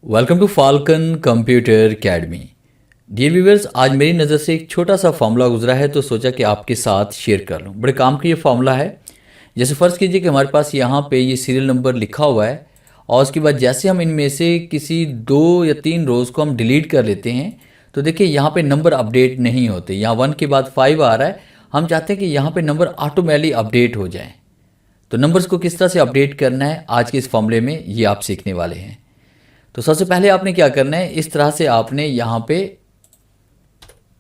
Welcome to Falcon computer academy. Dear viewers, आज मेरी नज़र से एक छोटा सा फार्मूला गुजरा है तो सोचा कि आपके साथ शेयर कर लूँ। बड़े काम का ये फार्मूला है। जैसे फ़र्ज़ कीजिए कि हमारे पास यहाँ पे ये सीरियल नंबर लिखा हुआ है और उसके बाद जैसे हम इनमें से किसी 2 या 3 रोज़ को हम डिलीट कर लेते हैं तो देखिए यहाँ पे नंबर अपडेट नहीं होते। यहाँ 1 के बाद 5 आ रहा है, हम चाहते हैं कि यहाँ पे नंबर ऑटोमेटिकली अपडेट हो जाए। तो नंबर्स को किस तरह से अपडेट करना है आज के इस फॉर्मूले में ये आप सीखने वाले हैं। तो सबसे पहले आपने क्या करना है, इस तरह से आपने यहाँ पे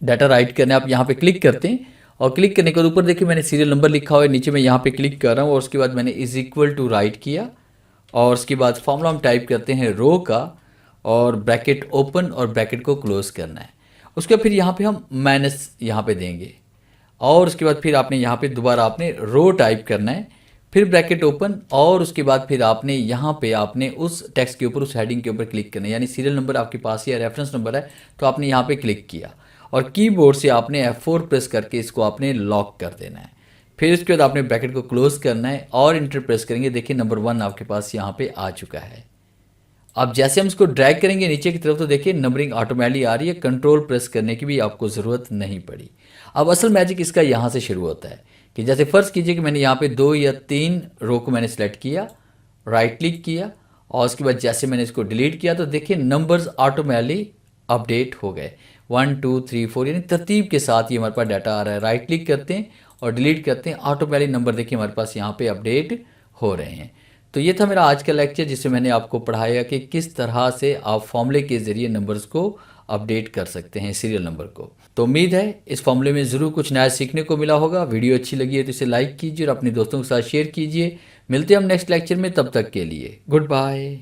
डाटा राइट करना है। आप यहाँ पे क्लिक करते हैं और क्लिक करने के बाद ऊपर देखिए मैंने सीरियल नंबर लिखा हुआ है, नीचे मैं यहाँ पे क्लिक कर रहा हूँ और उसके बाद मैंने इज इक्वल टू राइट किया और उसके बाद फॉर्मूला हम टाइप करते हैं रो का और ब्रैकेट ओपन और ब्रैकेट को क्लोज करना है। उसके बाद फिर यहाँ पे हम माइनस यहाँ पे देंगे और उसके बाद फिर आपने यहाँ पे दोबारा आपने रो टाइप करना है, फिर ब्रैकेट ओपन और उसके बाद फिर आपने यहाँ पे आपने उस टेक्स्ट के ऊपर उस हेडिंग के ऊपर क्लिक करना है। यानी सीरियल नंबर आपके पास या रेफरेंस नंबर है तो आपने यहाँ पे क्लिक किया और कीबोर्ड से आपने F4 प्रेस करके इसको आपने लॉक कर देना है। फिर उसके बाद आपने ब्रैकेट को क्लोज करना है और इंटर प्रेस करेंगे। देखिए नंबर 1 आपके पास यहाँ पे आ चुका है। अब जैसे हम इसको ड्रैग करेंगे नीचे की तरफ तो देखिए नंबरिंग ऑटोमेटिकली आ रही है, कंट्रोल प्रेस करने की भी आपको ज़रूरत नहीं पड़ी। अब असल मैजिक इसका यहाँ से शुरू होता है कि जैसे फ़र्ज़ कीजिए कि मैंने यहाँ पे 2 या 3 रो को मैंने सेलेक्ट किया, राइट क्लिक किया और उसके बाद जैसे मैंने इसको डिलीट किया तो देखिए नंबर्स ऑटोमेटिकली अपडेट हो गए। 1 2 3 4 यानी तरतीब के साथ ये हमारे पास डाटा आ रहा है। राइट क्लिक करते हैं और डिलीट करते हैं, ऑटोमेटिक नंबर देखिए हमारे पास यहाँ पे अपडेट हो रहे हैं। तो ये था मेरा आज का लेक्चर जिससे मैंने आपको पढ़ाया कि किस तरह से आप फॉर्मूले के ज़रिए नंबर्स को अपडेट कर सकते हैं, सीरियल नंबर को। तो उम्मीद है इस फॉर्मूले में ज़रूर कुछ नया सीखने को मिला होगा। वीडियो अच्छी लगी है तो इसे लाइक कीजिए और अपने दोस्तों के साथ शेयर कीजिए। मिलते हैं हम नेक्स्ट लेक्चर में, तब तक के लिए गुड बाय।